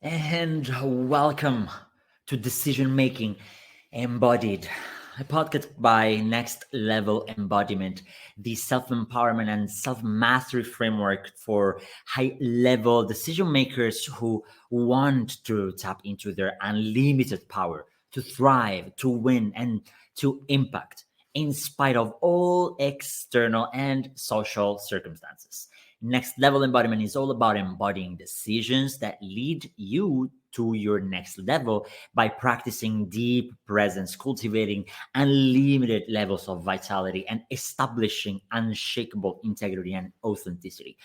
And welcome to Decision Making Embodied, a podcast by Next Level Embodiment, the self empowerment and self mastery framework for high level decision makers who want to tap into their unlimited power to thrive, to win, and to impact in spite of all external and social circumstances. Next level embodiment is all about embodying decisions that lead you to your next level by practicing deep presence, cultivating unlimited levels of vitality, and establishing unshakable integrity and authenticity.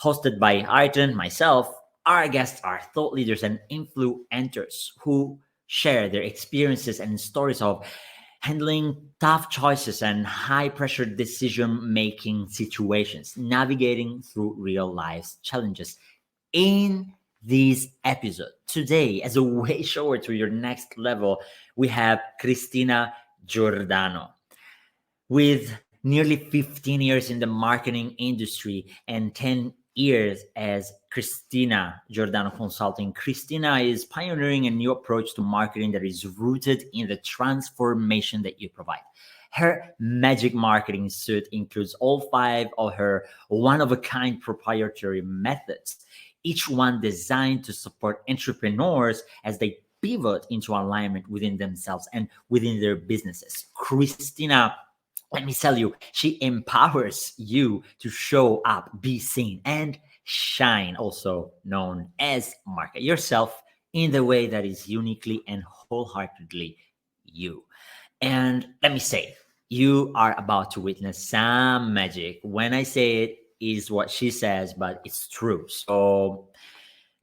Hosted by Arton, myself, our guests are thought leaders and influencers who share their experiences and stories of handling tough choices and high pressure decision making situations, navigating through real life challenges. In this episode, today, as a way shower to your next level, we have Cristina Giordano. With nearly 15 years in the marketing industry and 10 years as Cristina Giordano Consulting, Cristina is pioneering a new approach to marketing that is rooted in the transformation that you provide. Her magic marketing suite includes all five of her one of a kind proprietary methods, each one designed to support entrepreneurs as they pivot into alignment within themselves and within their businesses. Christina, let me tell you, she empowers you to show up, be seen, and shine, also known as market yourself in the way that is uniquely and wholeheartedly you. And let me say, you are about to witness some magic. When I say it, is what she says, but it's true. So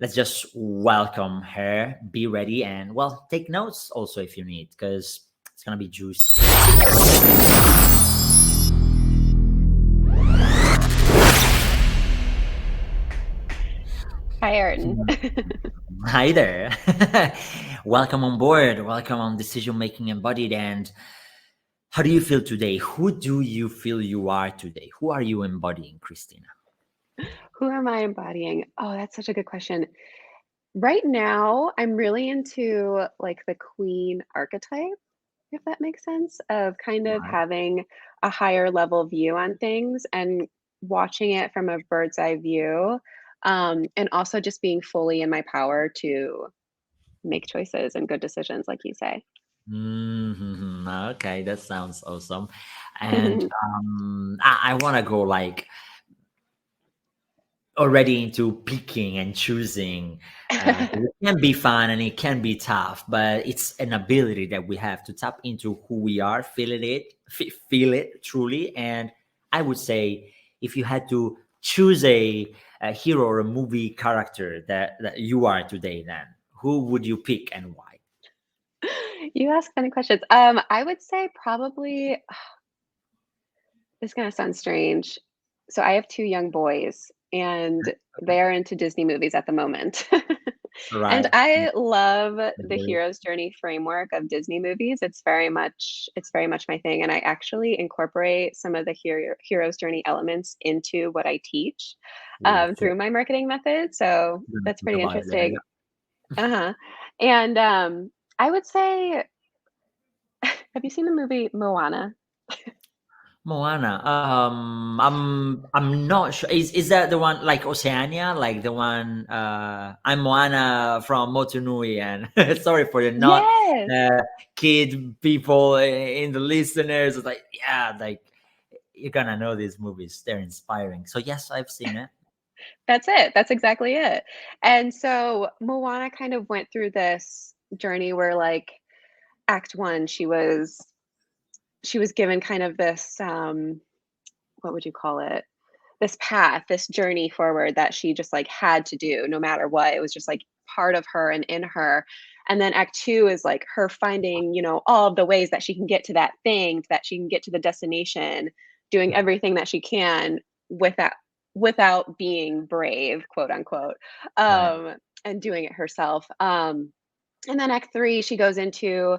let's just welcome her. Be ready and, well, take notes also if you need, because it's gonna be juicy. Hi, Arden. Hi there. Welcome on board. Welcome on Decision Making Embodied. And how do you feel today? Who do you feel you are today? Who are you embodying, Christina? Who am I embodying? Oh, that's such a good question. Right now, I'm really into like the queen archetype, if that makes sense, of kind of Right. having a higher level view on things and watching it from a bird's eye view. And also just being fully in my power to make choices and good decisions, like you say. Okay, that sounds awesome. And I want to go like already into picking and choosing. 'Cause it can be fun and it can be tough, but it's an ability that we have to tap into who we are, feel it truly. And I would say, if you had to choose a hero or a movie character that you are today, then who would you pick and why? You ask funny questions. I would say probably this is gonna sound strange. So I have 2 young boys, and Okay. they are into Disney movies at the moment. And Right. I love the hero's journey framework of Disney movies. It's very much my thing, and I actually incorporate some of the hero's journey elements into what I teach, Ooh, through my marketing method, so we're gonna that's talk pretty about it later. interesting. Uh-huh. And, I would say have you seen the movie Moana? Moana. I'm not sure. Is that the one like Oceania? Like the one I'm Moana from Motunui and sorry for the not Yes! uh kid people in the listeners. It's like, yeah, like you're gonna know these movies. They're inspiring. So yes, I've seen it. That's it. That's exactly it. And so Moana kind of went through this journey where like act 1, she was given kind of this what would you call it? This path, this journey forward that she just like had to do no matter what. It was just like part of her and in her. And then act 2 is like her finding, all of the ways that she can get to that thing, that she can get to the destination, doing everything that she can without without being brave, quote unquote, Right. and doing it herself. And then act 3, she goes into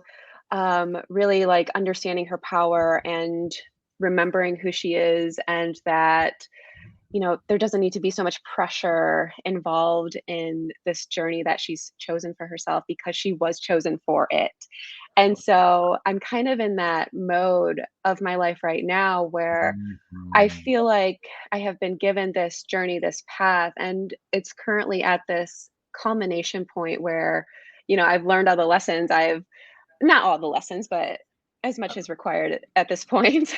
really like understanding her power and remembering who she is, and that there doesn't need to be so much pressure involved in this journey that she's chosen for herself because she was chosen for it. And so I'm kind of in that mode of my life right now where I Mhm. feel like I have been given this journey, this path, and it's currently at this culmination point where, I've learned all the lessons. I've not all the lessons, but as much as required at this point.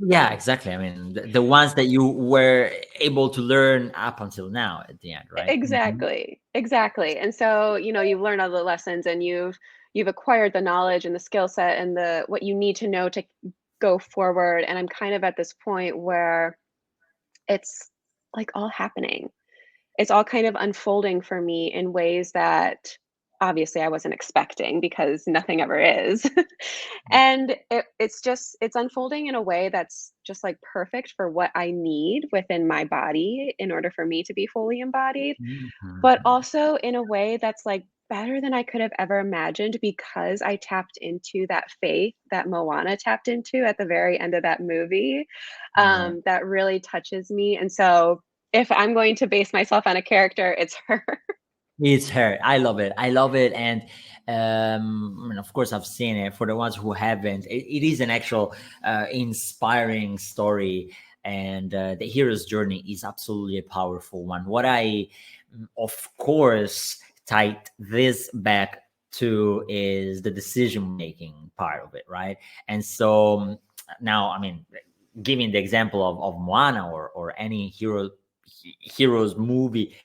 Yeah, exactly. I mean, the ones that you were able to learn up until now at the end, right? Mhm. Exactly. Exactly. And so, you've learned all the lessons and you've acquired the knowledge and the skill set and the what you need to know to go forward. And I'm kind of at this point where it's like all happening. It's all kind of unfolding for me in ways that obviously I wasn't expecting because nothing ever is. And it's unfolding in a way that's just like perfect for what I need within my body in order for me to be fully embodied, but Mhm. also in a way that's like better than I could have ever imagined because I tapped into that faith that Moana tapped into at the very end of that movie. Right. That really touches me. And so if I'm going to base myself on a character, it's her. It's her. I love it. I love it. And I mean, of course, I've seen it. For the ones who haven't, it is an actual inspiring story. And the hero's journey is absolutely a powerful one. What I, of course, tied this back to is the decision making part of it, right? And so now, I mean, giving the example of Moana or any hero's movie,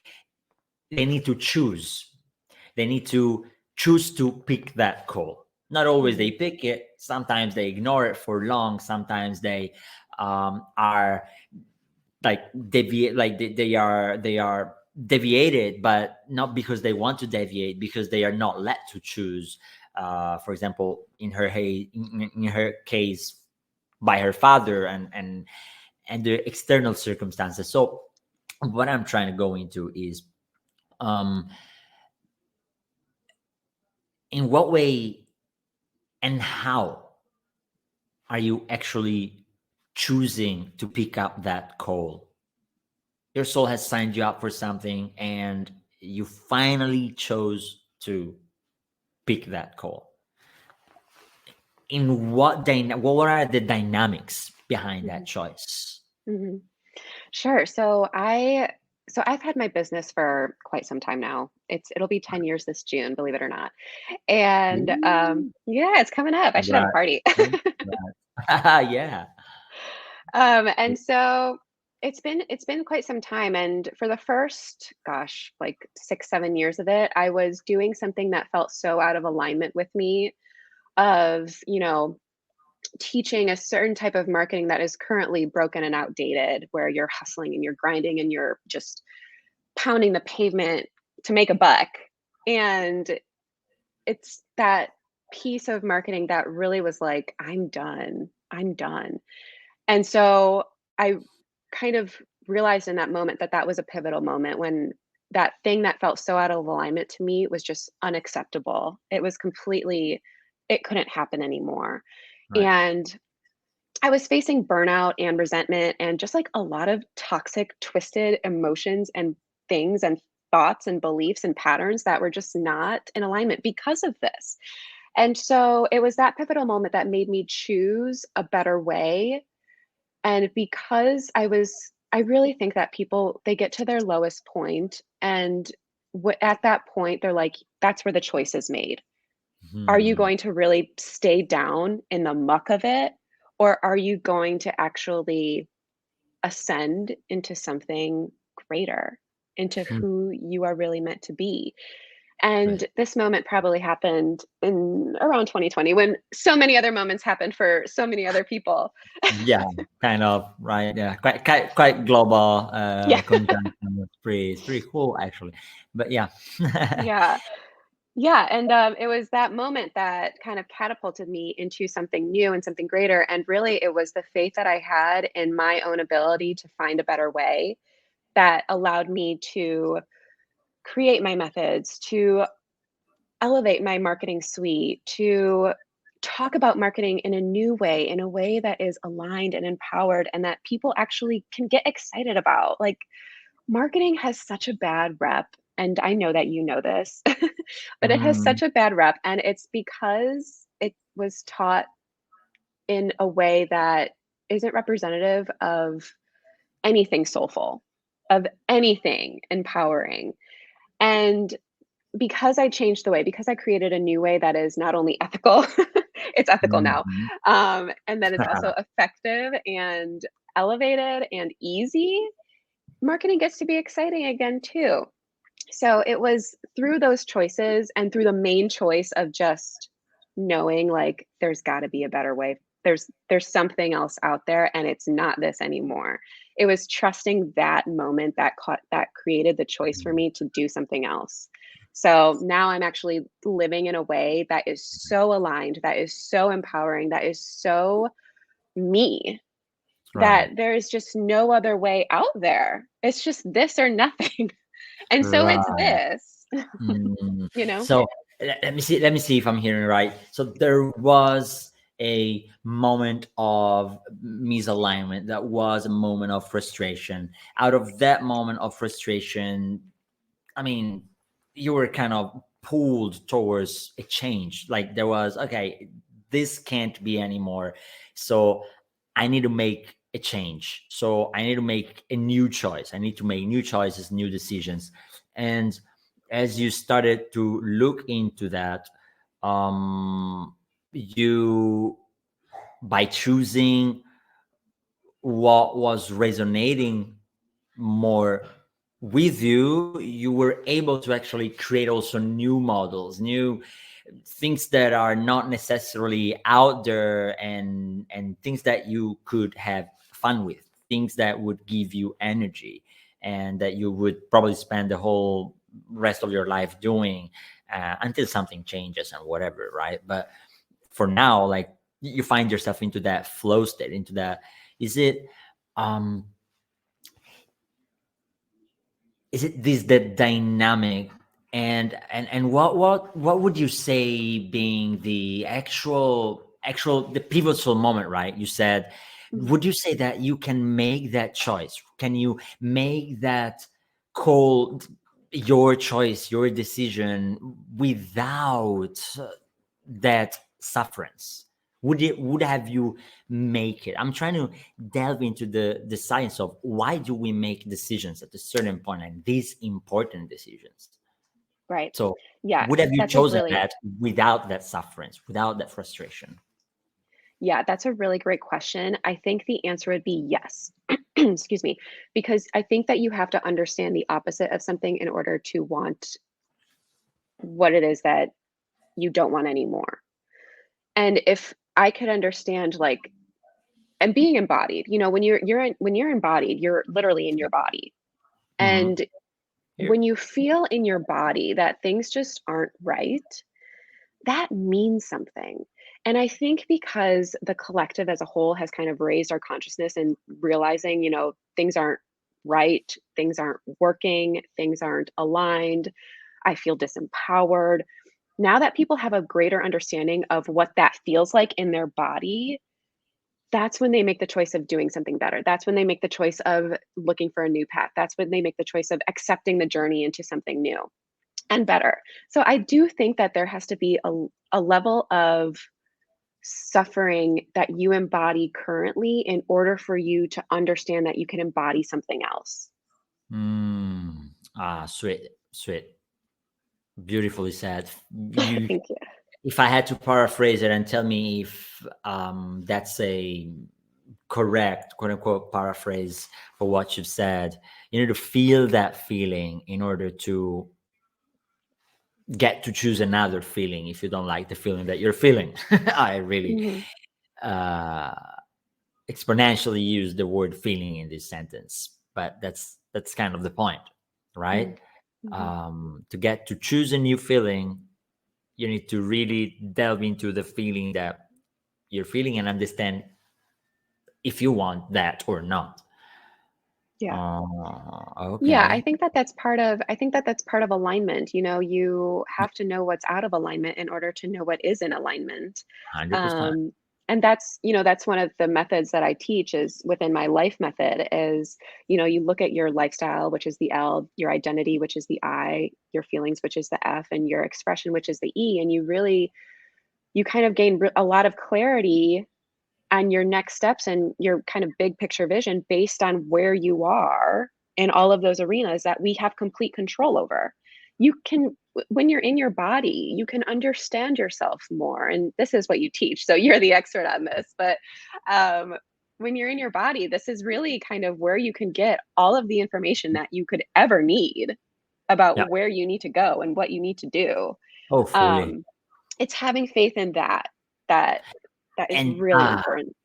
they need to choose. They need to choose to pick that call. Not always they Mhm, pick it. Sometimes they ignore it for long. Sometimes they are like deviate, like they are deviated, but not because they want to deviate, because they are not let to choose. For example, in her case, by her father and the external circumstances. So what I'm trying to go into is um in what way and how are you actually choosing to pick up that call? Your soul has signed you up for something and you finally chose to pick that call. In what are the dynamics behind that mhm, choice? mhm. Sure. So I've had my business for quite some time now. It'll be 10 years this June, believe it or not. And Ooh, yeah, it's coming up. I should have a congrats. party. Yeah. And so it's been quite some time. And for the first, gosh, like 6, 7 years of it, I was doing something that felt so out of alignment with me of, teaching a certain type of marketing that is currently broken and outdated, where you're hustling and you're grinding and you're just pounding the pavement to make a buck. And it's that piece of marketing that really was like, I'm done. I'm done. And so I kind of realized in that moment that that was a pivotal moment when that thing that felt so out of alignment to me was just unacceptable. It was completely, it couldn't happen anymore. Right. And I was facing burnout and resentment and just like a lot of toxic, twisted emotions and things and thoughts and beliefs and patterns that were just not in alignment because of this. And so it was that pivotal moment that made me choose a better way. And because I really think that people, they get to their lowest point, and at that point, they're like, that's where the choice is made. Are you Hmm. going to really stay down in the muck of it? Or are you going to actually ascend into something greater, into who you are really meant to be? Right. And this moment probably happened in around 2020 when so many other moments happened for so many other people. Yeah, kind of, right. Yeah, quite global Yeah. conjunction. It's pretty cool actually. But yeah. Yeah. Yeah, and, it was that moment that kind of catapulted me into something new and something greater, and really it was the faith that I had in my own ability to find a better way that allowed me to create my methods, to elevate my marketing suite, to talk about marketing in a new way, in a way that is aligned and empowered and that people actually can get excited about. Like, marketing has such a bad rep, and I know that you know this, but it has Mm, such a bad rep, and it's because it was taught in a way that isn't representative of anything soulful, of anything empowering. And because I changed the way, because I created a new way that is not only ethical, it's ethical now, mhm. and then it's also effective and elevated and easy, marketing gets to be exciting again too. So it was through those choices and through the main choice of just knowing like there's got to be a better way. There's something else out there and it's not this anymore. It was trusting that moment that created the choice for me to do something else. So now I'm actually living in a way that is so aligned, that is so empowering, that is so me, that Right, there is just no other way out there. It's just this or nothing. And so it's right. this, Mm. you know? So let me see. Let me see if I'm hearing right. So there was a moment of misalignment. That was a moment of frustration. Out of that moment of frustration, I mean, you were kind of pulled towards a change. Like there was, okay, this can't be anymore. So I need to make a change. So I need to make a new choice. I need to make new choices, new decisions. And as you started to look into that, you, by choosing what was resonating more with you, you were able to actually create also new models, new things that are not necessarily out there, and things that you could have fun with, things that would give you energy and that you would probably spend the whole rest of your life doing, until something changes and whatever, right? But for now, like, you find yourself into that flow state, into that, is it um is it this the dynamic, and what would you say being the actual the pivotal moment, right? You said, Mhm. would you say that you can make that choice, can you make that call, your choice, your decision, without that sufferance? Would have you make it? I'm trying to delve into the science of why do we make decisions at a certain point, and these important decisions. Right. So Yeah, would have you that's a chosen really that without that sufferance, without that frustration? yeah, that's a really great question. I think the answer would be yes. Excuse me, because I think that you have to understand the opposite of something in order to want what it is that you don't want anymore. And if I could understand like and being embodied, when you're embodied, you're literally in your body. Hmm. And Here. when you feel in your body that things just aren't right, that means something. And I think because the collective as a whole has kind of raised our consciousness and realizing, things aren't right, things aren't working, things aren't aligned, I feel disempowered. Now that people have a greater understanding of what that feels like in their body, that's when they make the choice of doing something better. That's when they make the choice of looking for a new path. That's when they make the choice of accepting the journey into something new and better. So I do think that there has to be a level of suffering that you embody currently in order for you to understand that you can embody something else. Mm. Ah, sweet, sweet, beautifully said. You, Thank you. if I had to paraphrase it and tell me if that's a correct, quote unquote, paraphrase for what you've said, you need to feel that feeling in order to get to choose another feeling if you don't like the feeling that you're feeling. I really Mhm, uh, exponentially use the word feeling in this sentence, but that's kind of the point, right? mhm, mhm. To get to choose a new feeling, you need to really delve into the feeling that you're feeling and understand if you want that or not. Yeah. Yeah, Okay. I think that that's part of alignment. You know, you have to know what's out of alignment in order to know what is in alignment. 100%. Um, and that's, you know, that's one of the methods that I teach is within my life method is, you know, you look at your lifestyle, which is the L, your identity, which is the I, your feelings, which is the F, and your expression, which is the E. And you really, you kind of gain a lot of clarity and your next steps and your kind of big picture vision based on where you are in all of those arenas that we have complete control over. You can, when you're in your body, you can understand yourself more. And this is what you teach. So you're the expert on this. But um, when you're in your body, this is really kind of where you can get all of the information that you could ever need about Yeah. where you need to go and what you need to do. Oh, fully. Um, it's having faith in that that that is And really important.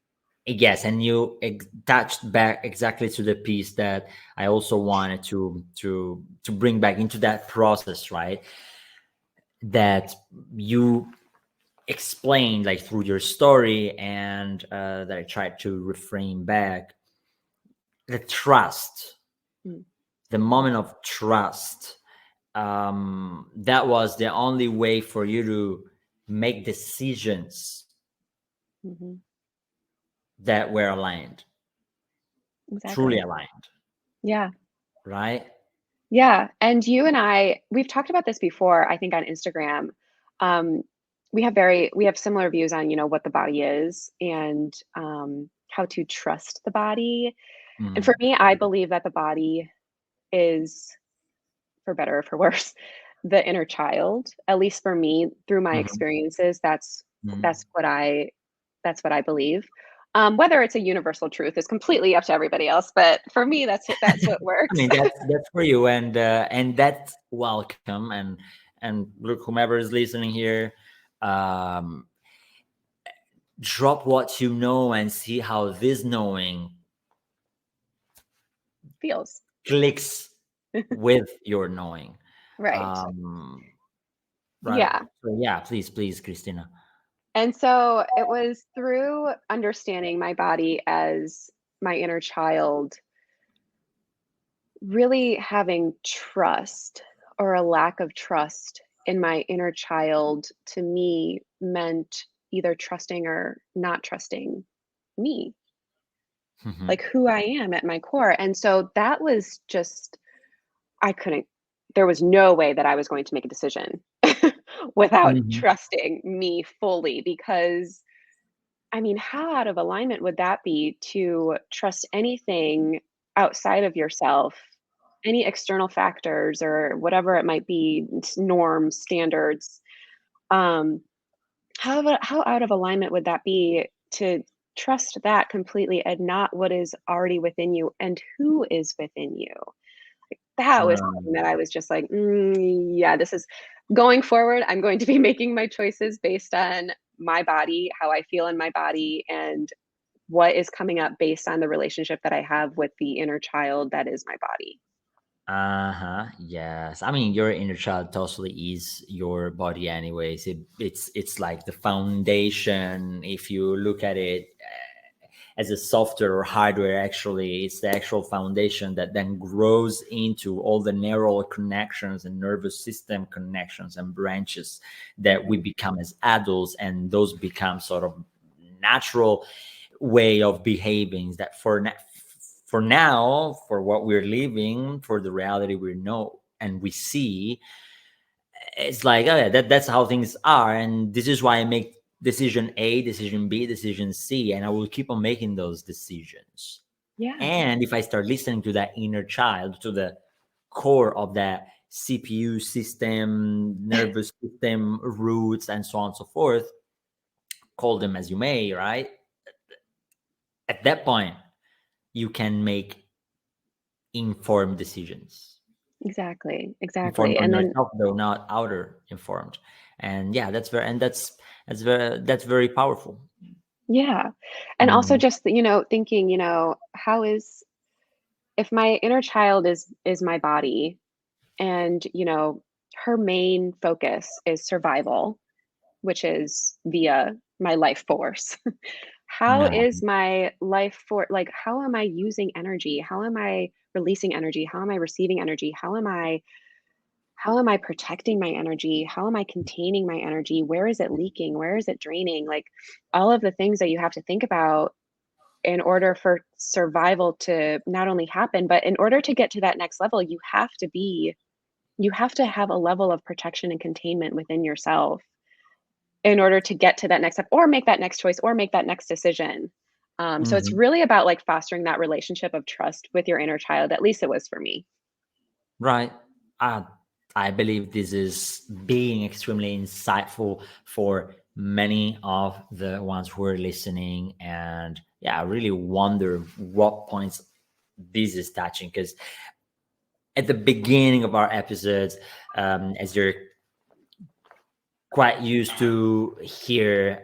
yes, and you touched back exactly to the piece that I also wanted to bring back into that process, right? That you explained like through your story, and that I tried to reframe back the trust, Mm, the moment of trust. That was the only way for you to make decisions mhm. that were aligned, truly Exactly. aligned, Yeah. right? Yeah, and you and we've talked about this before, I think on Instagram. Um, we have similar views on, you know, what the body is and, how to trust the body. And for Mm-hmm. me, I believe that the body is, for better or for worse, the inner child. At least for me, through my experiences, that's what I that's what I believe. Whether it's a universal truth is completely up to everybody else, but for me, that's what I works. mean, that's for you, and that's welcome. And look, whomever is listening here, um, drop what you know and see how this knowing Feels. clicks with your knowing. Right. Um, right. Yeah. So yeah, please, Christina. And so it was through understanding my body as my inner child, really having trust or a lack of trust in my inner child to me meant either trusting or not trusting me, Hmm. like who I am at my core. And so that was just, I couldn't, there was no way that I was going to make a decision without Hmm. trusting me fully because I mean, how out of alignment would that be to trust anything outside of yourself, any external factors or whatever it might be, norms, standards? Um, how out of alignment would that be to trust that completely and not what is already within you and who is within you? That was something that I was just like, yeah, this is going forward. I'm going to be making my choices based on my body, how I feel in my body, and what is coming up based on the relationship that I have with the inner child that is my body. Uh-huh. Yes. I mean, your inner child totally is your body anyways. It's like the foundation. If you look at it as a software or hardware, actually, it's the actual foundation that then grows into all the neural connections and nervous system connections and branches that we Mhm. become as adults, and those become sort of natural way of behaving that for now, for what we're living, for the reality we know and we see, it's like, oh yeah, that's how things are, and this is why I make decision A, decision B, decision C, and I will keep on making those decisions. Yeah, And if I start listening to that inner child, to the core of that CPU system, nervous system roots, and so on and so forth, call them as you may, right? At that point, you can make informed decisions. exactly, Informed exactly. on And then yourself, though, not outer informed. And yeah, that's very powerful. yeah. And also Mm, just, you know, thinking, you know, how is if my inner child is my body and, you know, her main focus is survival, which is via my life force. How no. is my life for like how am I using energy? How am I releasing energy? How am I receiving energy? How am I protecting my energy? How am I containing my energy? Where is it leaking? Where is it draining? Like all of the things that you have to think about in order for survival to not only happen, but in order to get to that next level, you have to have a level of protection and containment within yourself in order to get to that next step or make that next choice or make that next decision. So it's Mhm. really about like fostering that relationship of trust with your inner child. At least it was for me. Right. Uh, I believe this is being extremely insightful for many of the ones who are listening. And yeah, I really wonder what points this is touching, because at the beginning of our episodes, as you're quite used to hear,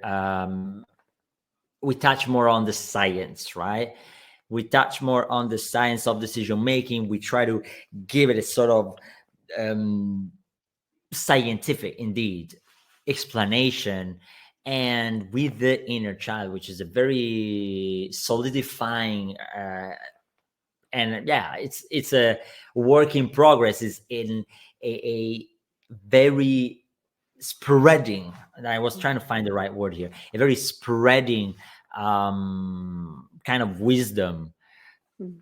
we touch more on the science, right? We touch more on the science of decision making. We try to give it a sort of um, scientific, indeed, explanation. And with the inner child, which is a very solidifying and yeah, it's a work in progress, is in a very spreading, and I was trying to find the right word here, a very spreading kind of wisdom. Mhm.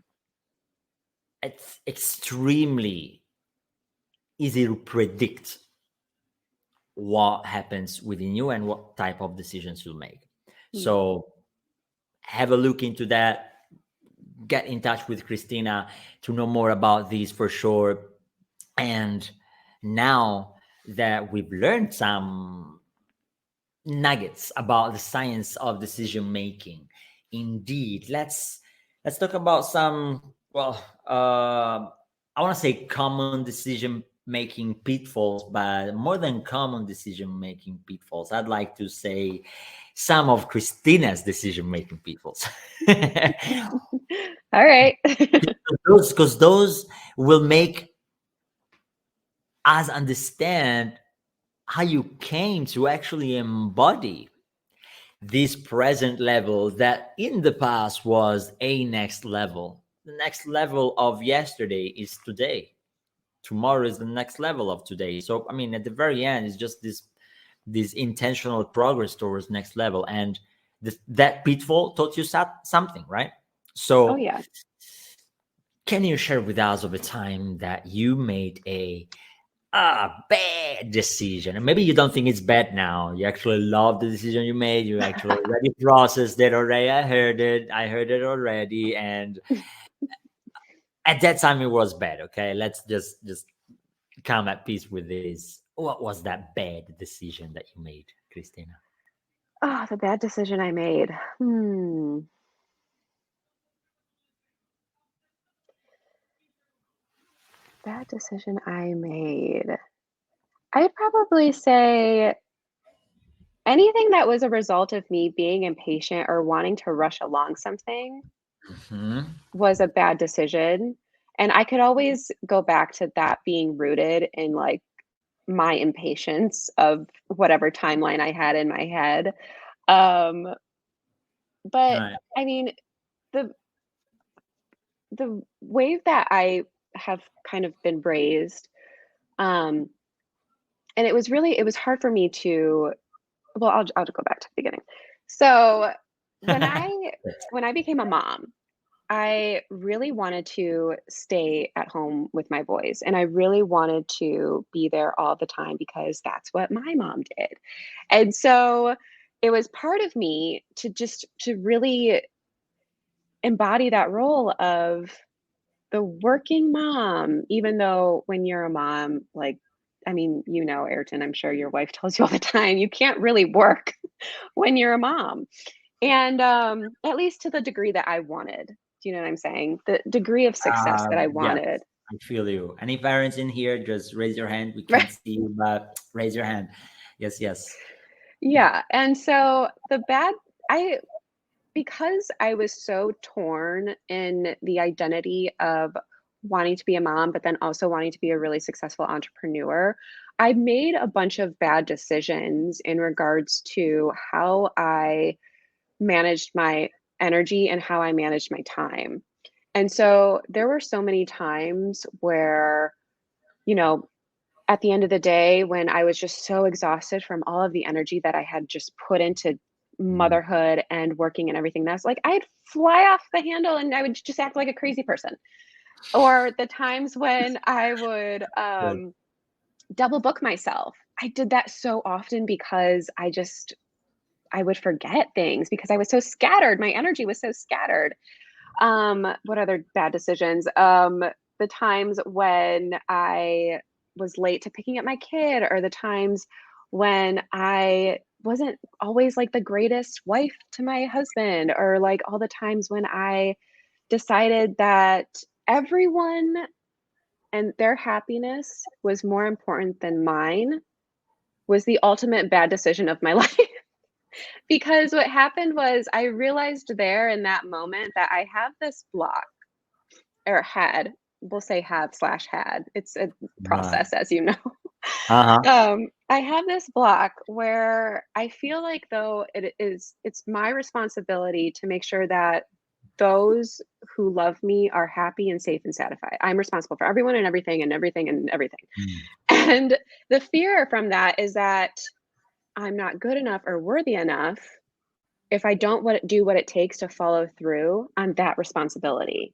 It's extremely easy to predict what happens within you and what type of decisions you'll make. Mhm. So have a look into that. Get in touch with Christina to know more about these for sure. And now that we've learned some nuggets about the science of decision making, indeed, let's talk about some, well, I want to say common decision making pitfalls, but more than common decision making pitfalls, I'd like to say some of Christina's decision making pitfalls. All right. Because those will make us understand how you came to actually embody this present level that in the past was a next level. The next level of yesterday is today. Tomorrow is the next level of today. So I mean, at the very end, it's just this intentional progress towards next level. And that pitfall taught you something, right? Oh So yeah. can you share with us of a time that you made a bad decision? And maybe you don't think it's bad now. You actually love the decision you made. You actually already processed it already. I heard it. I heard it already. And at that time it was bad. Okay. Let's just come at peace with this. What was that bad decision that you made, Christina? Oh, the bad decision I made. Bad decision I made. I'd probably say anything that was a result of me being impatient or wanting to rush along something Hmm. was a bad decision. And I could always go back to that being rooted in like my impatience of whatever timeline I had in my head. Um, but Right. I mean, the the way that I have kind of been raised, um, and it was hard for me to, well, I'll just go back to the beginning. So when I when I became a mom, I really wanted to stay at home with my boys, and I really wanted to be there all the time because that's what my mom did. And so it was part of me to really embody that role of the working mom, even though when you're a mom, like, I mean, Ayrton, I'm sure your wife tells you all the time, you can't really work when you're a mom. And at least to the degree that I wanted. Do you know what I'm saying? The degree of success that I Yes, wanted. I feel you. Any parents in here, just raise your hand. We Right. can't see you, but raise your hand. Yes, yes. Yeah. And so I, because I was so torn in the identity of wanting to be a mom, but then also wanting to be a really successful entrepreneur, I made a bunch of bad decisions in regards to how I managed my energy and how I managed my time. And so there were so many times where, you know, at the end of the day, when I was just so exhausted from all of the energy that I had just put into Mm. motherhood and working and everything, that's like I'd fly off the handle and I would just act like a crazy person. Or the times when I would Good. double book myself. I did that so often because I would forget things because I was so scattered. My energy was so scattered. What other bad decisions? The times when I was late to picking up my kid, or the times when I wasn't always like the greatest wife to my husband, or like all the times when I decided that everyone and their happiness was more important than mine, was the ultimate bad decision of my life. Because what happened was I realized there in that moment that I have this block, or had, we'll say have slash had. It's a Right. process, as you know. Uh-huh. I have this block where I feel like though it's my responsibility to make sure that those who love me are happy and safe and satisfied. I'm responsible for everyone and everything and everything and everything. Mm. And the fear from that is that I'm not good enough or worthy enough if I don't do what it takes to follow through on that responsibility.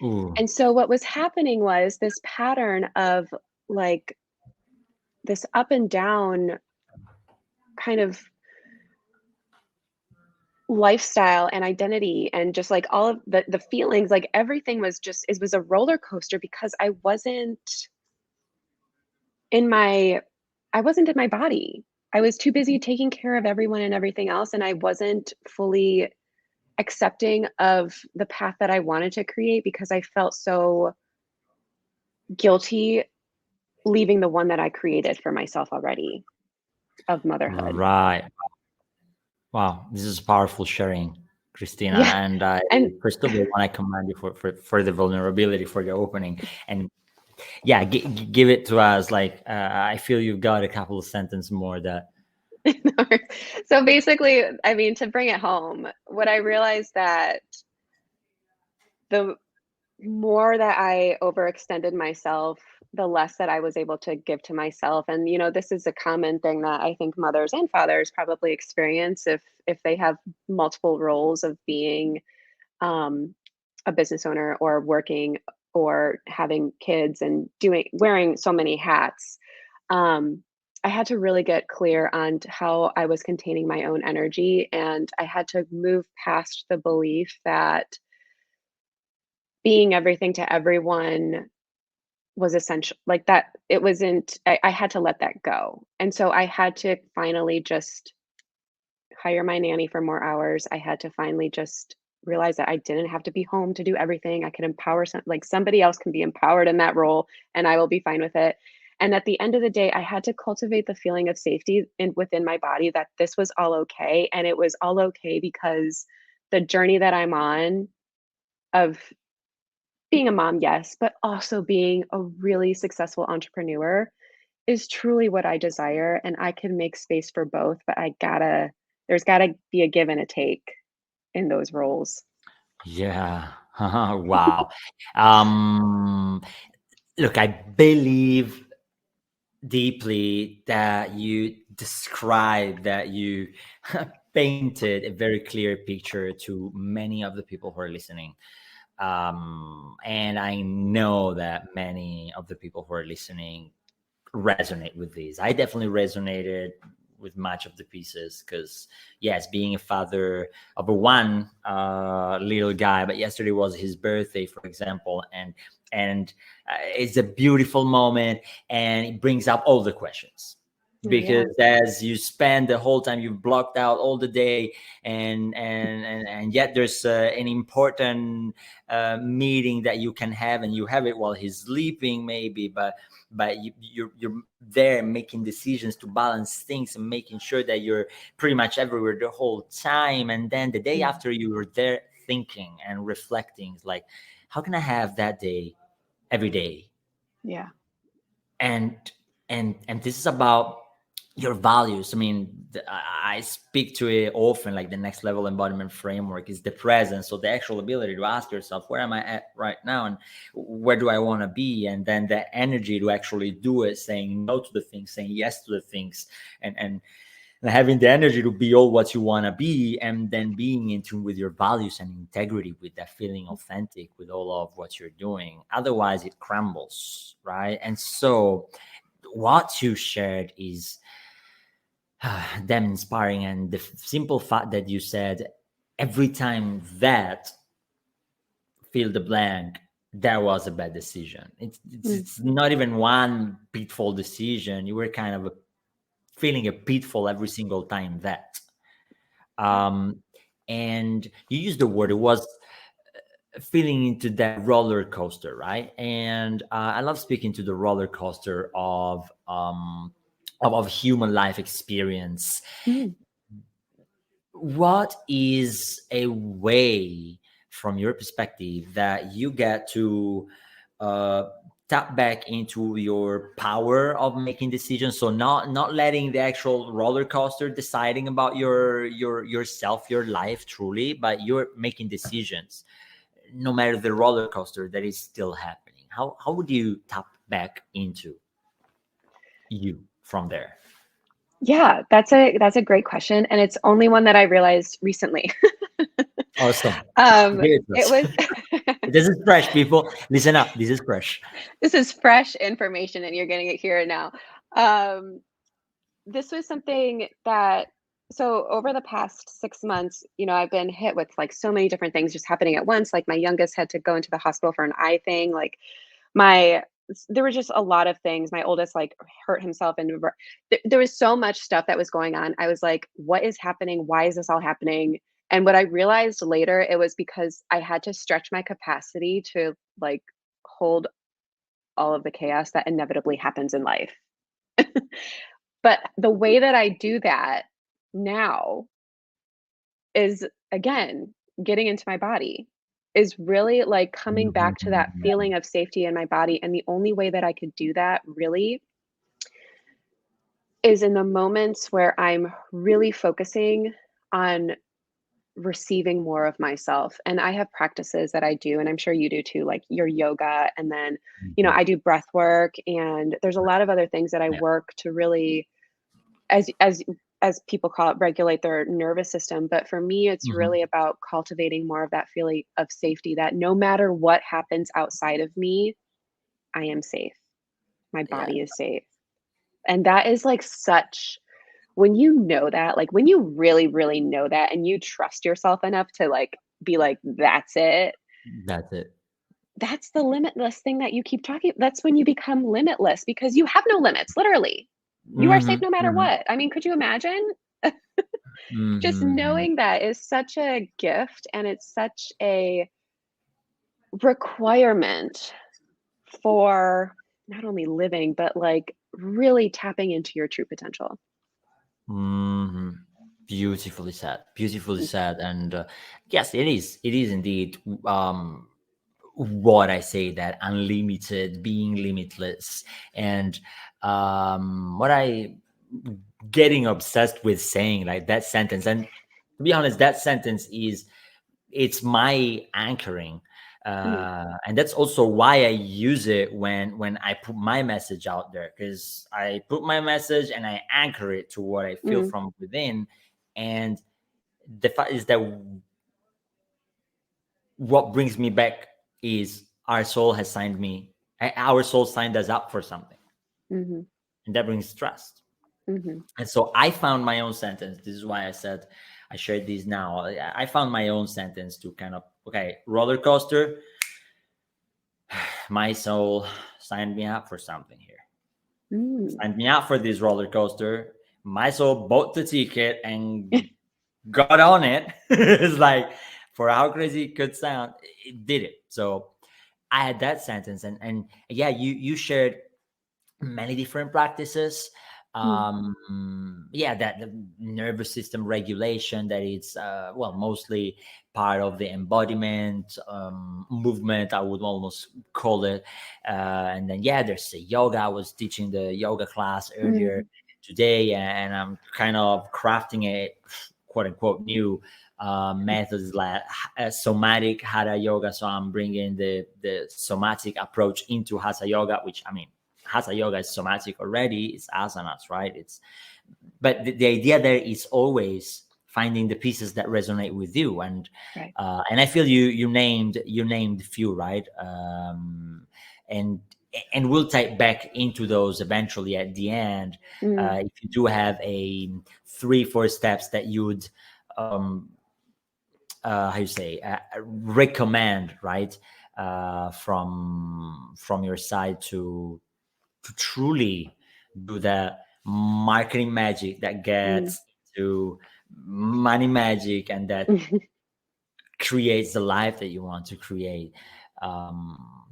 Ooh. And so what was happening was this pattern of like this up and down kind of lifestyle and identity and just like all of the feelings, like everything was just, it was a roller coaster because in my I wasn't in my body. I was too busy taking care of everyone and everything else, and I wasn't fully accepting of the path that I wanted to create because I felt so guilty leaving the one that I created for myself already of motherhood. Right. Wow, this is powerful sharing, Christina. Yeah. And I And first of all want to commend you for the vulnerability, for the opening, and yeah, give it to us. Like I feel you've got a couple of sentences more that. so basically, I mean, to bring it home, what I realized that the more that I overextended myself, the less that I was able to give to myself. And this is a common thing that I think mothers and fathers probably experience if they have multiple roles of being um, a business owner or working or having kids and doing wearing so many hats. Um, I had to really get clear on how I was containing my own energy, and I had to move past the belief that being everything to everyone was essential, like that it wasn't. I had to let that go, and so I had to finally just hire my nanny for more hours. I had to finally just realize that I didn't have to be home to do everything. I could empower like somebody else can be empowered in that role and I will be fine with it. And at the end of the day, I had to cultivate the feeling of safety within my body that this was all okay. And it was all okay because the journey that I'm on of being a mom, yes, but also being a really successful entrepreneur is truly what I desire, and I can make space for both, but there's gotta be a give and a take in those roles. Yeah. Wow. Um, Look, I believe deeply that you described, that you painted a very clear picture to many of the people who are listening. And I know that many of the people who are listening resonate with these. I definitely resonated with much of the pieces because, yes, being a father of a one little guy, but yesterday was his birthday, for example, and it's a beautiful moment, and it brings up all the questions Oh, because yeah. as you spend the whole time, you've blocked out all the day, and yet there's an important meeting that you can have, and you have it while he's sleeping maybe, but you're there making decisions to balance things and making sure that you're pretty much everywhere the whole time, and then the day Mm, after you were there thinking and reflecting, it's like, how can I have that day every day? yeah. And and this is about your values. I mean, I speak to it often, like the next level embodiment framework is the presence. So the actual ability to ask yourself, where am I at right now? And where do I want to be? And then the energy to actually do it, saying no to the things, saying yes to the things, and having the energy to be all what you want to be, and then being in tune with your values and integrity, with that feeling authentic with all of what you're doing. Otherwise it crumbles, right? And so what you shared is damn inspiring. And the simple fact that you said every time that fill the blank, that was a bad decision. Mm. It's not even one pitfall decision. You were kind of feeling a pitfall every single time that. Um, and you used the word, it was feeling into that roller coaster, right? And I love speaking to the roller coaster of human life experience. Mm. What is a way, from your perspective, that you get to uh, tap back into your power of making decisions? So not letting the actual roller coaster deciding about yourself, your life truly, but you're making decisions no matter the roller coaster that is still happening. How would you tap back into you from there? Yeah, that's a great question, and it's only one that I realized recently. Awesome. Um, Give it to it us. was This is fresh, people. Listen up. This is fresh. this is fresh information, and you're getting it here and now. Um, this was something that so over the past 6 months, I've been hit with, like, so many different things just happening at once. Like, my youngest had to go into the hospital for an eye thing, like, my there were just a lot of things. My oldest, like, hurt himself, and there was so much stuff that was going on. I was like, "What is happening? Why is this all happening?" And what I realized later, it was because I had to stretch my capacity to, like, hold all of the chaos that inevitably happens in life. But the way that I do that now is, again, getting into my body, is really, like, coming back to that Mhm. feeling of safety in my body, and the only way that I could do that really is in the moments where I'm really focusing on receiving more of myself. And I have practices that I do, and I'm sure you do too, like your yoga, and then, Mhm. I do breath work, and there's a lot of other things that I Yeah. work to really, as people call it, regulate their nervous system. But for me, it's Mhm. really about cultivating more of that feeling of safety, that no matter what happens outside of me, I am safe. My Yeah. body is safe. And that is like such when you know that, like when you really, really know that and you trust yourself enough to like be like, that's it. That's it. That's the limitless thing that you keep talking. That's when you become limitless because you have no limits, literally. You are safe Mhm. no matter Mhm. what. I mean, could you imagine? Just Mhm. knowing that is such a gift, and it's such a requirement for not only living, but like really tapping into your true potential. Mhm. Beautifully said. Beautifully said. And yes, it is. It is indeed. What I say, that unlimited, being limitless, and what I getting obsessed with saying, like that sentence. And to be honest, that sentence is, it's my anchoring, Mhm, and that's also why I use it when I put my message out there, because I put my message and I anchor it to what I feel mhm, from within. And the fact is that what brings me back is our soul has signed me, our soul signed us up for something, mhm, and that brings trust. mhm, And so I found my own sentence. This is why I said I shared these now. I found my own sentence to kind of, okay, roller coaster, my soul signed me up for something here. mm, Signed me up for this roller coaster. My soul bought the ticket and got on it. It's like, for how crazy it could sound, it did it. So I had that sentence, and yeah, you shared many different practices. mm, Yeah, that the nervous system regulation, that it's well, mostly part of the embodiment movement, I would almost call it. And then yeah, there's the yoga. I was teaching the yoga class earlier. mm, today, and I'm kind of crafting a quote unquote new methods like somatic hatha yoga. So I'm bringing the somatic approach into hatha yoga, which, I mean, hatha yoga is somatic already. It's asanas, right? It's but the idea there is always finding the pieces that resonate with you, Right. and I feel you named a few, right? And we'll take back into those eventually at the end. Mm, If you do have a 3-4 steps that you would um, how you say recommend, right, from your side to truly do the marketing magic that mm. gets to money magic and that creates the life that you want to create.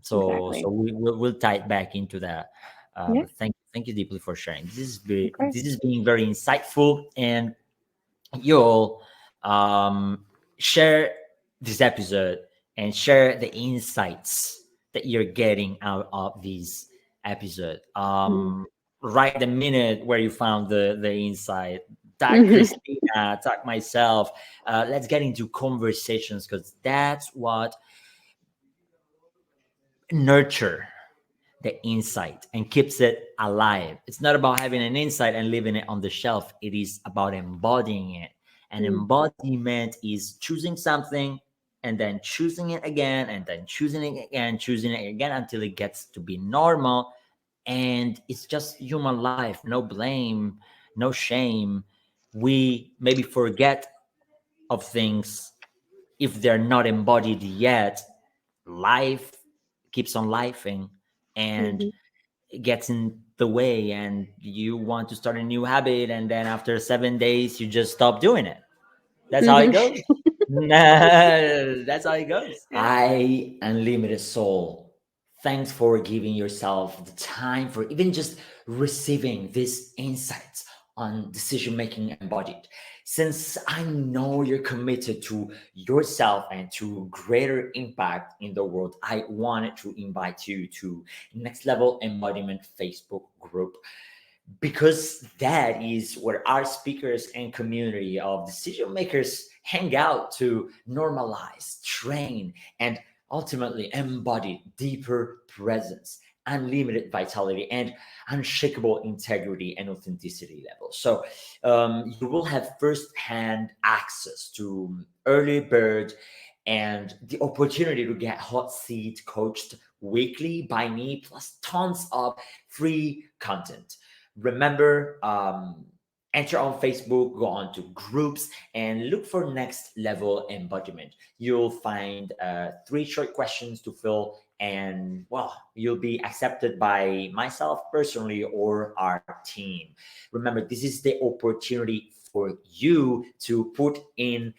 So Exactly. we'll tie it back into that. Yeah. But thank you deeply for sharing. Of course. This is being very insightful, and you'll share this episode and share the insights that you're getting out of this episode. Mm. Right the minute where you found the insight. Tag Christina, tag myself. Let's get into conversations, because that's what nurture the insight and keeps it alive. It's not about having an insight and leaving it on the shelf. It is about embodying it. And Mm. embodiment is choosing something and then choosing it again and then choosing it again until it gets to be normal. And it's just human life, no blame, no shame. We maybe forget of things if they're not embodied yet. Life keeps on lifing, and Mhm. it gets in the way, and you want to start a new habit, and then after 7 days you just stop doing it. That's how it Mhm. goes. That's how it goes. Yeah. I, unlimited soul, thanks for giving yourself the time for even just receiving these insights on decision making embodied. Since I know you're committed to yourself and to greater impact in the world, I wanted to invite you to Next Level Embodiment Facebook group, because that is where our speakers and community of decision makers hang out to normalize, train, and ultimately embody deeper presence, unlimited vitality, and unshakable integrity and authenticity levels. So you will have first-hand access to early bird and the opportunity to get hot seat coached weekly by me, plus tons of free content. Remember, enter on Facebook, go on to groups, and look for Next Level Embodiment. You'll find 3 short questions to fill, and well, you'll be accepted by myself personally or our team. Remember, this is the opportunity for you to put in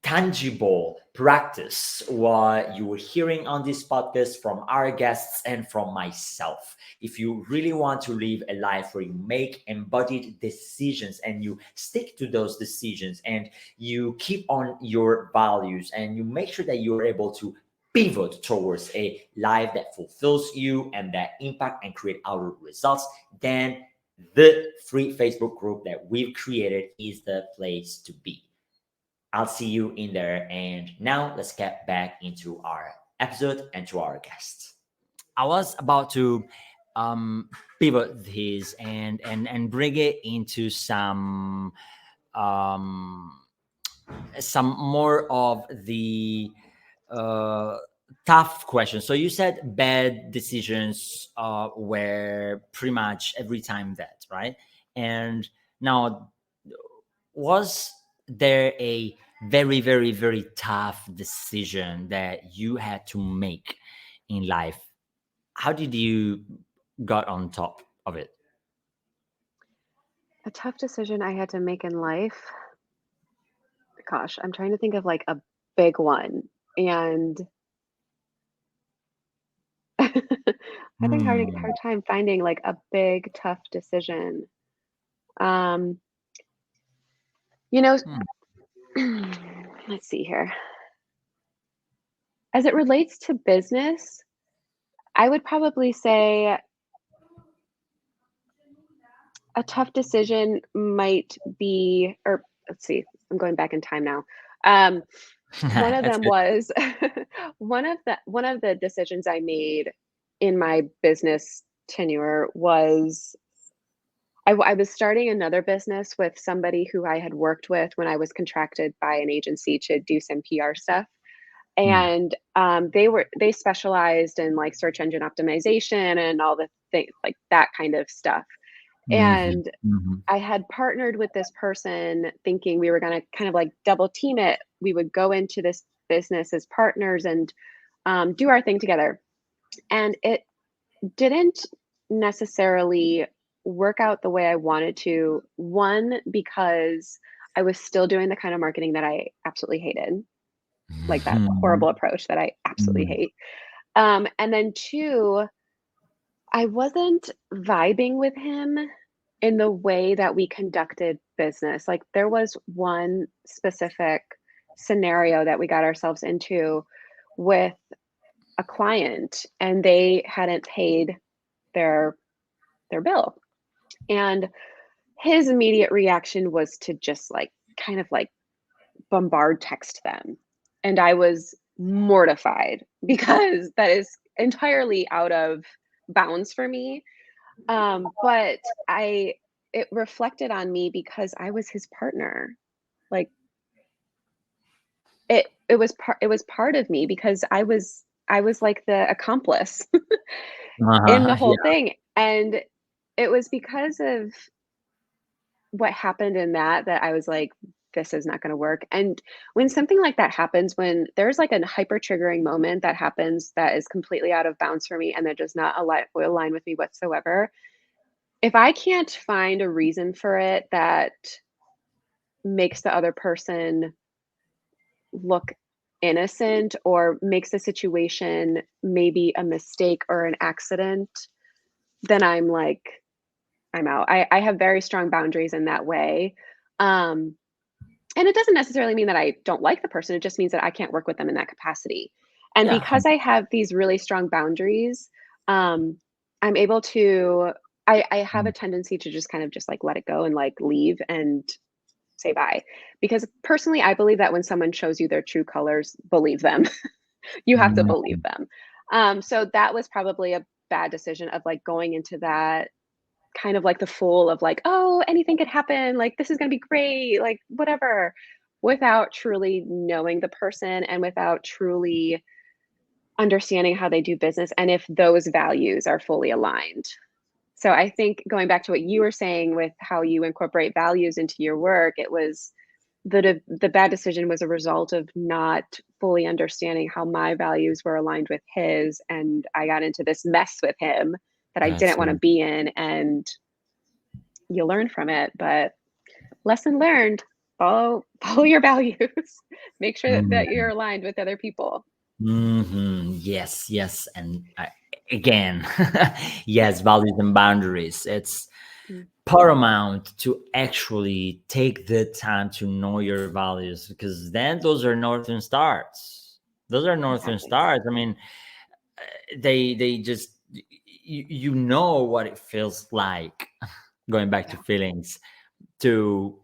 tangible practice what you were hearing on this podcast from our guests and from myself. If you really want to live a life where you make embodied decisions and you stick to those decisions and you keep on your values and you make sure that you're able to pivot towards a life that fulfills you and that impact and create our results, then the free Facebook group that we've created is the place to be. I'll see you in there. And now let's get back into our episode and to our guests. I was about to um, pivot this and bring it into um, some more of the uh, tough questions. So you said bad decisions were pretty much every time that, right? And now, was there a very, very, very tough decision that you had to make in life? How did you got on top of it? A tough decision I had to make in life. Gosh, I'm trying to think of like a big one, and having hard Hmm. time finding like a big tough decision. Um, you know, Hmm. let's see here. As it relates to business, I would probably say a tough decision might be, or let's see, I'm going back in time now. Um, one of That's them good. was one of the decisions I made in my business tenure was I was starting another business with somebody who I had worked with when I was contracted by an agency to do some PR stuff. Mm. And they specialized in like search engine optimization and all the things like that kind of stuff. Mhm, And mhm, I had partnered with this person thinking we were going to kind of like double team it. We would go into this business as partners and do our thing together. And it didn't necessarily work out the way I wanted to. One, because I was still doing the kind of marketing that I absolutely hated, like that horrible mhm, approach that I absolutely mhm. hate. And then two, I wasn't vibing with him in the way that we conducted business. Like there was one specific scenario that we got ourselves into with a client and they hadn't paid their their bill. And his immediate reaction was to just like kind of like bombard text them. And I was mortified because that is entirely out of bounds for me. But it reflected on me because I was his partner. Like it was part of me because I was like the accomplice in the Uh-huh, whole yeah, thing. And it was because of what happened in that I was like, this is not going to work. And when something like that happens, when there's like a hyper triggering moment that happens that is completely out of bounds for me and that does not align with me whatsoever, if I can't find a reason for it that makes the other person look innocent or makes the situation maybe a mistake or an accident, then I'm like, I'm out. I have very strong boundaries in that way. Um, And it doesn't necessarily mean that I don't like the person, it just means that I can't work with them in that capacity. And yeah, because I have these really strong boundaries, um, I'm able to I have a mhm, tendency to just kind of just like let it go and like leave and say bye. Because personally, I believe that when someone shows you their true colors, believe them. You have to believe mhm, them. So that was probably a bad decision of like going into that kind of like the fool of like, "Oh, anything could happen, like, this is gonna be great, like, whatever," without truly knowing the person and without truly understanding how they do business and if those values are fully aligned. So I think going back to what you were saying with how you incorporate values into your work, it was the bad decision was a result of not fully understanding how my values were aligned with his, and I got into this mess with him that I that's didn't wanna it. be in, and you learn from it, but lesson learned, follow your values. Make sure that you're Mhm, aligned with other people. mhm, yes, yes, and again, yes, values and boundaries. It's Mm, paramount to actually take the time to know your values because then those are northern stars. Those are northern exactly. stars. I mean, they just you know what it feels like going back to Yeah. feelings to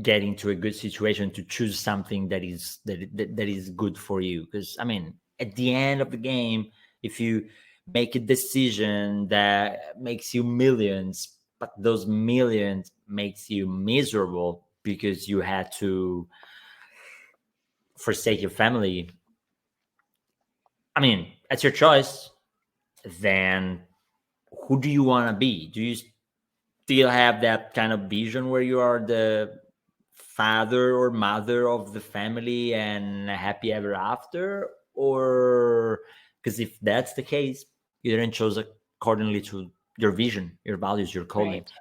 get into a good situation to choose something that is good for you because I mean at the end of the game if you make a decision that makes you millions but those millions makes you miserable because you had to forsake your family, I mean that's your choice. Then who do you want to be? Do you still have that kind of vision where you are the father or mother of the family and happy ever after? Or because if that's the case, you didn't choose accordingly to your vision, your values, your calling. Right.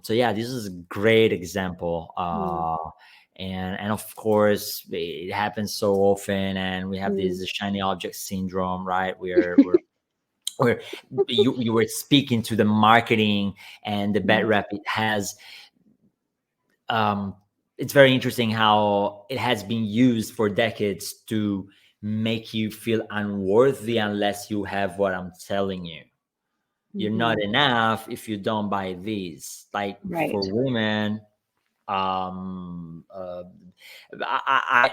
So yeah, this is a great example. Mm, And of course it happens so often and we have mm. this shiny object syndrome, right? Where you were speaking to the marketing and the bad Mm. rep it has. um, it's very interesting how it has been used for decades to make you feel unworthy unless you have what I'm telling you. you're not Mhm. enough if you don't buy these. Like for Right. women, um uh,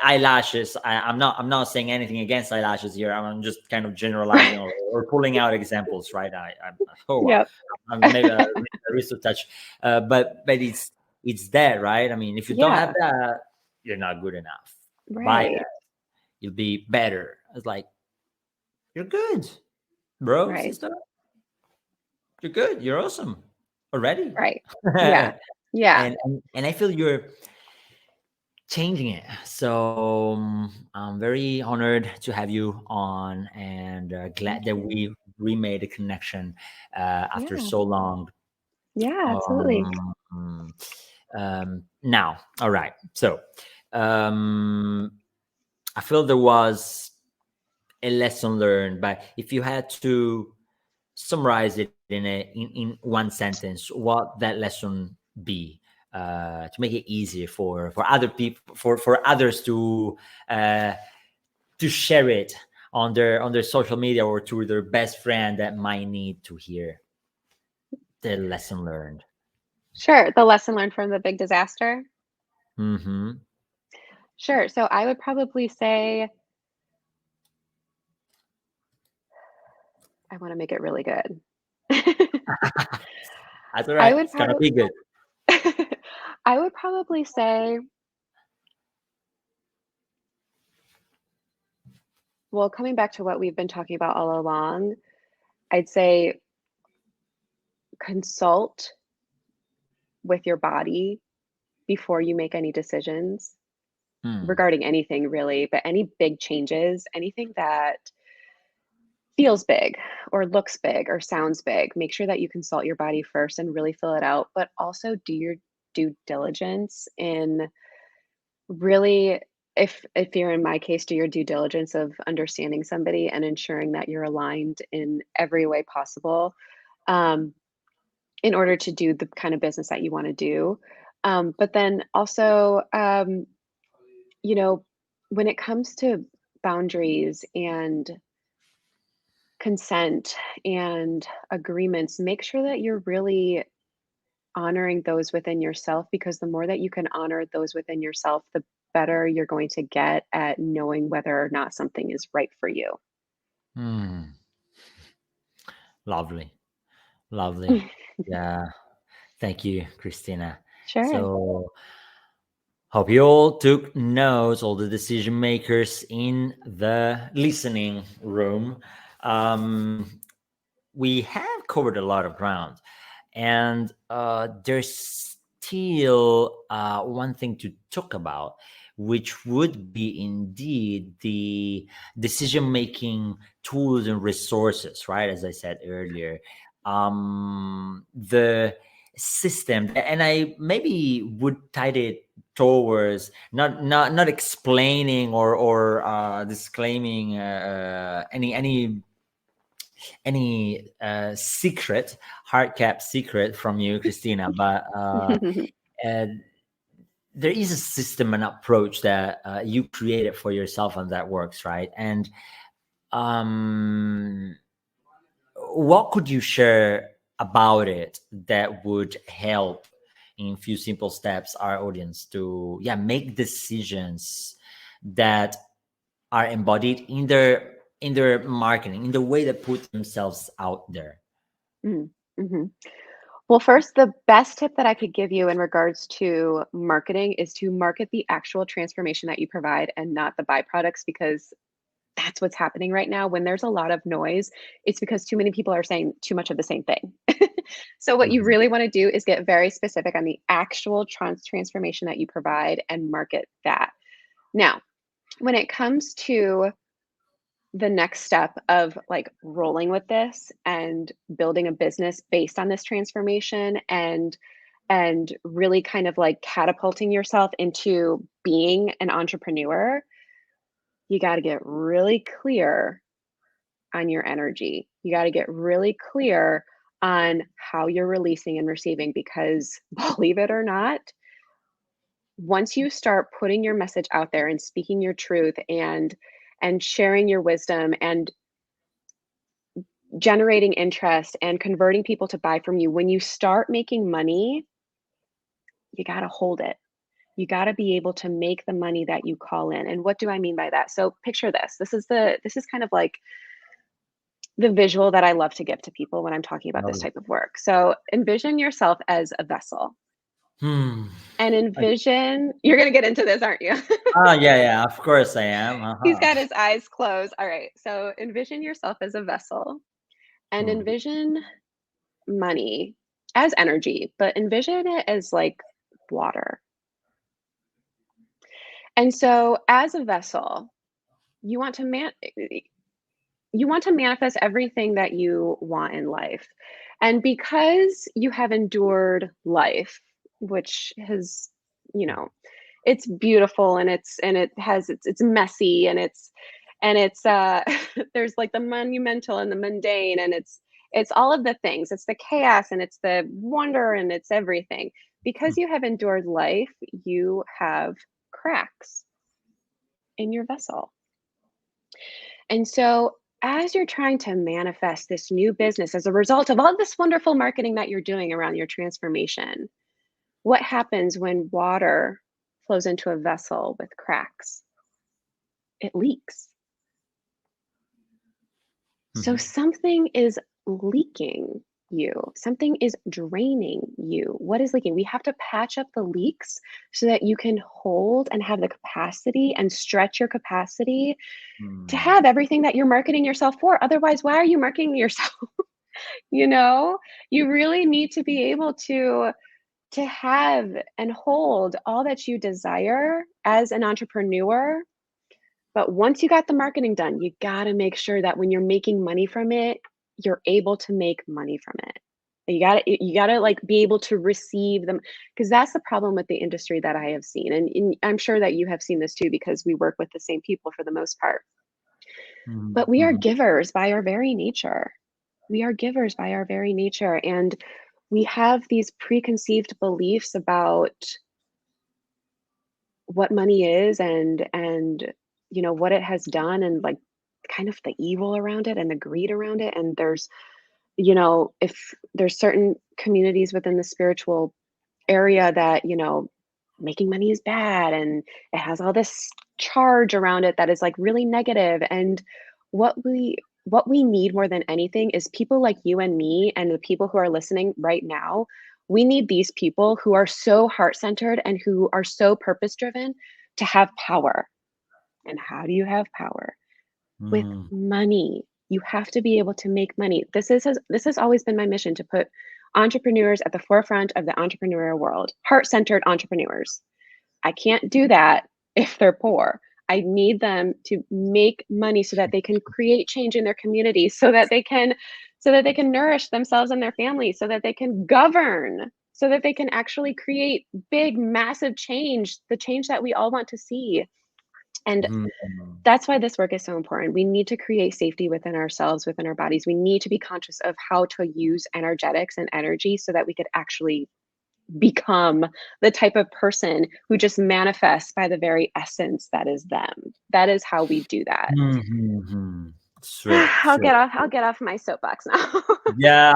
eyelashes. I'm not saying anything against eyelashes here. I'm just kind of generalizing or pulling out examples, right? Oh wow, Yep. I'm maybe a wrist to touch, but it's there, right? I mean, if you don't have Yeah. that, you're not good enough. Buy Right. that, you'll be better. It's like you're good, bro, Right. sister. You're good. You're awesome already. Right. Yeah. and Yeah. and I feel you're changing it. So I'm very honored to have you on, and glad Thank that you. we made a connection after Yeah. so long. Yeah, absolutely. Um, Now, all right. So um, I feel there was a lesson learned, but if you had to summarize it in one sentence, what that lesson be, to make it easier for other people, for others uh, to share it on their social media or to their best friend that might need to hear the lesson learned. Sure. The lesson learned from the big disaster? Mm-hmm. Sure. So I would probably say I want to make it really good. That's all I right. would It's gonna probably be good. I would probably say, well, coming back to what we've been talking about all along, I'd say consult with your body before you make any decisions Hmm. regarding anything really, but any big changes, anything that feels big or looks big or sounds big, make sure that you consult your body first and really fill it out, but also do your due diligence in really if you're in my case, do your due diligence of understanding somebody and ensuring that you're aligned in every way possible, um, in order to do the kind of business that you wanna do. But then also, you know, when it comes to boundaries and consent and agreements, make sure that you're really honoring those within yourself because the more that you can honor those within yourself, the better you're going to get at knowing whether or not something is right for you. Hmm. Lovely, lovely. Yeah. Thank you, Christina. Sure. So hope you all took notes, all the decision makers in the listening room. Um, we have covered a lot of ground, and there's still one thing to talk about, which would be indeed the decision making tools and resources, right? As I said earlier, the system, and I maybe would tie it towards not explaining or disclaiming any secret, hard kept secret from you, Christina, but uh, there is a system and approach that you created for yourself and that works, right? And um, what could you share about it that would help in few simple steps our audience to make decisions that are embodied in their marketing, in the way they put themselves out there? Mm, mhm. Well, first, the best tip that I could give you in regards to marketing is to market the actual transformation that you provide and not the byproducts because that's what's happening right now. When there's a lot of noise, it's because too many people are saying too much of the same thing. So, what you Mhm. really want to do is get very specific on the actual transformation that you provide and market that. Now, when it comes to the next step of like rolling with this and building a business based on this transformation and really kind of like catapulting yourself into being an entrepreneur, you got to get really clear on your energy. You got to get really clear on how you're releasing and receiving because believe it or not, once you start putting your message out there and speaking your truth and sharing your wisdom and generating interest and converting people to buy from you, when you start making money, you got to hold it. You got to be able to make the money that you call in. And what do I mean by that? So picture this. This is kind of like the visual that I love to give to people when I'm talking about this No. type of work. So envision yourself as a vessel, Hmm. and envision, you're going to get into this, aren't you? Oh, yeah, yeah, of course I am. He's Uh-huh. got his eyes closed. All right. So envision yourself as a vessel, and Hmm. envision money as energy, but envision it as like water. And so as a vessel, you want to manifest everything that you want in life. And because you have endured life, which has, you know, it's beautiful, and it's messy, and it's there's like the monumental and the mundane, and it's all of the things. It's the chaos, and it's the wonder, and it's everything. Because you have endured life, you have cracks in your vessel. And so, as you're trying to manifest this new business as a result of all this wonderful marketing that you're doing around your transformation, what happens when water flows into a vessel with cracks? It leaks. So, Mhm. something is leaking you, something is draining you. What is leaking? We have to patch up the leaks so that you can hold and have the capacity and stretch your capacity to Hmm. have everything that you're marketing yourself for. Otherwise, why are you marketing yourself? You know, you really need to be able to have and hold all that you desire as an entrepreneur. But once you got the marketing done, you got to make sure that when you're making money from it, you're able to make money from it. You got to like be able to receive them, because that's the problem with the industry that I have seen, and I'm sure that you have seen this too, because we work with the same people for the most part. Mhm. But we are Mhm. givers by our very nature. We are givers by our very nature. And we have these preconceived beliefs about what money is, and what it has done, and like kind of the evil around it and the greed around it. And if there's certain communities within the spiritual area that making money is bad, and it has all this charge around it that is like really negative. And what we need more than anything is people like you and me, and the people who are listening right now. We need these people who are so heart-centered and who are so purpose-driven to have power. And how do you have power? With Mhm. money. You have to be able to make money. This has always been my mission, to put entrepreneurs at the forefront of the entrepreneurial world, heart-centered entrepreneurs. I can't do that if they're poor. I need them to make money so that they can create change in their community, so that they can nourish themselves and their families, so that they can govern, so that they can actually create big, massive change, the change that we all want to see. And Mhm. that's why this work is so important. We need to create safety within ourselves, within our bodies. We need to be conscious of how to use energetics and energy so that we could actually become the type of person who just manifests by the very essence that is them. That is how we do that. Mhm. Sweet, I'll sweet. get off I'll get off my soapbox now. Yeah,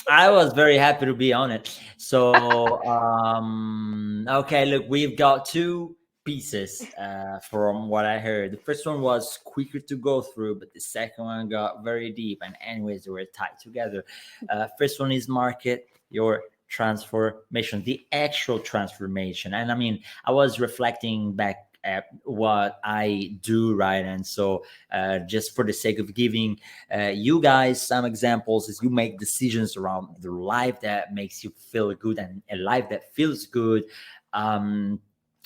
I was very happy to be on it. So, okay, look, we've got two pieces from what I heard. The first one was quicker to go through, but the second one got very deep. And, anyways, they were tied together. First one is market your transformation, the actual transformation. And I mean, I was reflecting back at what I do, right? And so, just for the sake of giving you guys some examples, is you make decisions around the life that makes you feel good and a life that feels good. um,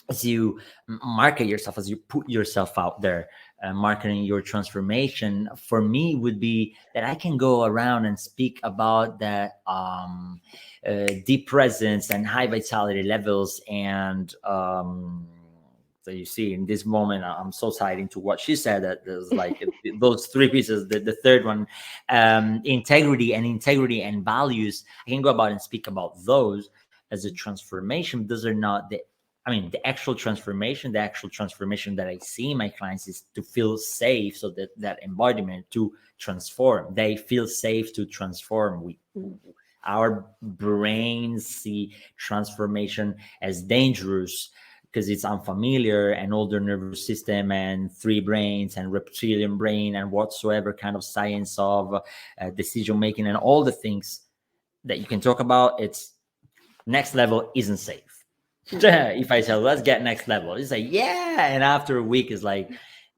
as you market yourself, as you put yourself out there, marketing your transformation for me would be that I can go around and speak about that deep presence and high vitality levels. And so you see in this moment, I'm so tied into what she said that there's like those three pieces. The third one, integrity and values. I can go about and speak about those as a transformation. Those are not the I mean, the actual transformation that I see in my clients is to feel safe, so that that embodiment to transform. They feel safe to transform. Our brains see transformation as dangerous because it's unfamiliar, and older nervous system and three brains and reptilian brain and whatsoever kind of science of decision making and all the things that you can talk about. It's next level isn't safe. If I say let's get next level, it's like yeah, and after a week it's like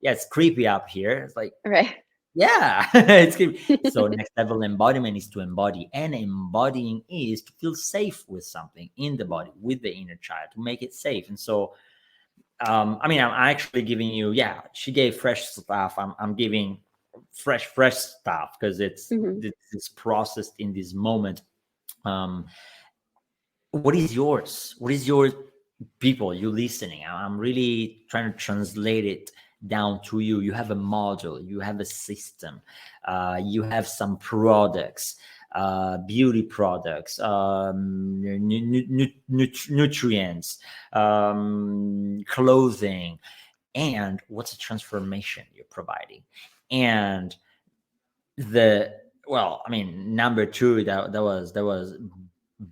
yeah, it's creepy up here. It's like Right. yeah, it's creepy. So next level embodiment is to embody, and embodying is to feel safe with something in the body, with the inner child, to make it safe. And so I mean, I'm actually giving you, yeah, she gave fresh stuff. I'm giving fresh stuff because Mhm. it's processed in this moment. Um, what is yours? What is your people, you listening? I'm really trying to translate it down to you. You have a model, you have a system, you have some products, beauty products, nutrients, clothing, and what's the transformation you're providing. And the well, I mean, number two, that was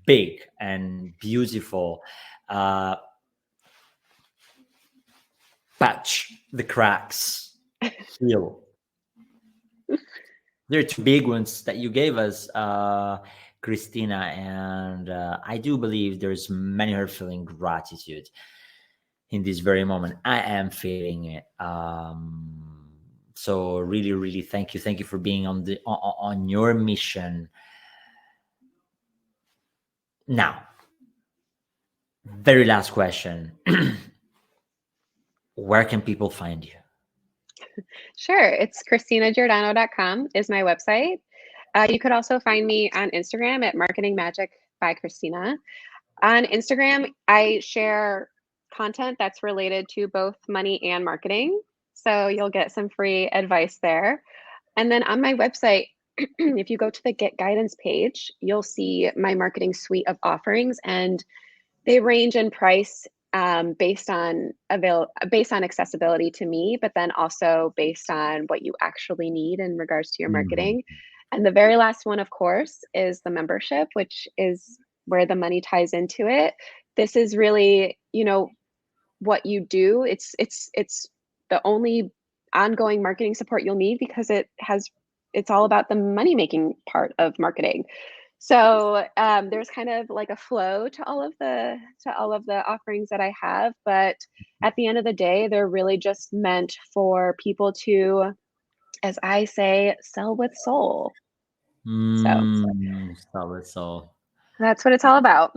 big and beautiful. uh Patch the cracks, heal. There are two big ones that you gave us, Christina, and I do believe there's many her feeling gratitude in this very moment. I am feeling it. So really, really, thank you for being on on your mission. Now, very last question: where can people find you? Sure. It's ChristinaGiordano.com is my website. You could also find me on Instagram at Marketing Magic by Christina. On Instagram, I share content that's related to both money and marketing. So you'll get some free advice there. And then on my website, if you go to the Get Guidance page, you'll see my marketing suite of offerings, and they range in price based on accessibility to me, but then also based on what you actually need in regards to your Mhm. marketing. And the very last one, of course, is the membership, which is where the money ties into it. This is really, what you do. It's the only ongoing marketing support you'll need because it's all about the money making part of marketing. So there's kind of like a flow to all of the offerings that I have, but at the end of the day, they're really just meant for people to, as I say, sell with soul. So So that's what it's all about.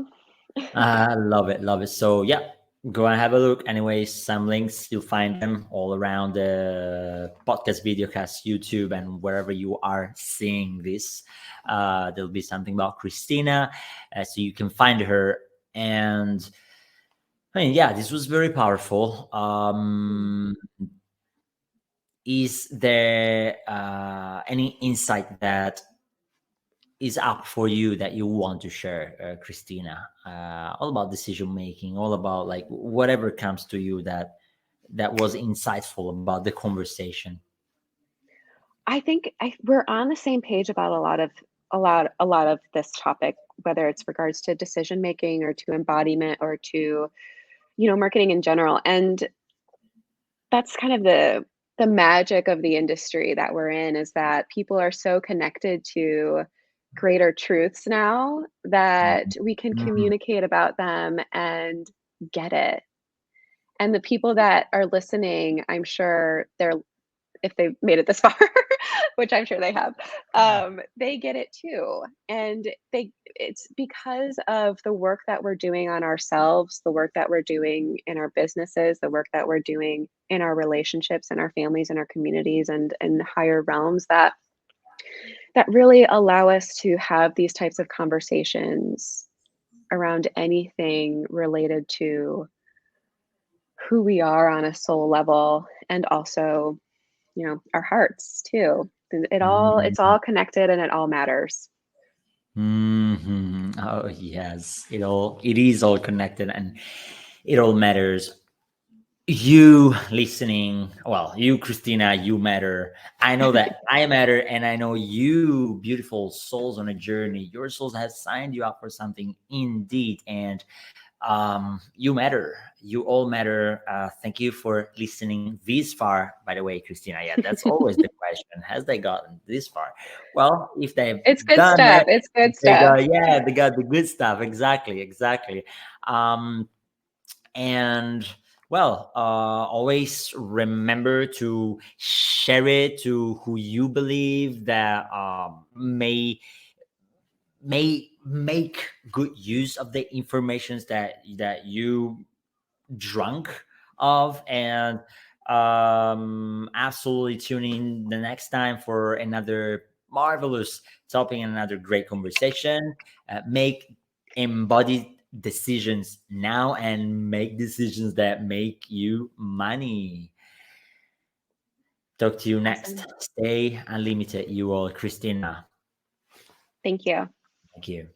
I love it, love it. So yeah, go and have a look. Anyways, some links, you'll find them all around the podcast, videocast, YouTube, and wherever you are seeing this. There'll be something about Christina, so you can find her. And I mean, yeah, this was very powerful. Is there any insight that is up for you that you want to share, Christina? All about decision making, all about like whatever comes to you that was insightful about the conversation. I think we're on the same page about a lot of this topic, whether it's regards to decision making or to embodiment or to marketing in general. And that's kind of the magic of the industry that we're in, is that people are so connected to greater truths now that we can Mhm. communicate about them and get it. And the people that are listening, I'm sure they're if they've made it this far, which I'm sure they have, they get it too. And it's because of the work that we're doing on ourselves, the work that we're doing in our businesses, the work that we're doing in our relationships and our families and our communities and higher realms that really allow us to have these types of conversations around anything related to who we are on a soul level, and also our hearts too. It's all connected and it all matters. Oh yes, it is all connected, and It all matters. You listening, well, you, Christina, you matter. I know that I matter, and I know you, beautiful souls on a journey. Your souls has signed you up for something indeed, and you matter. You all matter. Thank you for listening this far. By the way, Christina, yeah, that's always the question. Has they gotten this far? Well, if they've It's good done stuff. it, It's good they stuff. got, yeah, they got the good stuff. Exactly, exactly. Um, and well, always remember to share it to who you believe that may make good use of the informations that you drunk of, and absolutely tune in the next time for another marvelous topic and another great conversation. Make embodied decisions now and make decisions that make you money. Talk to you next. Awesome. Stay unlimited, you all. Christina, Thank you. thank you.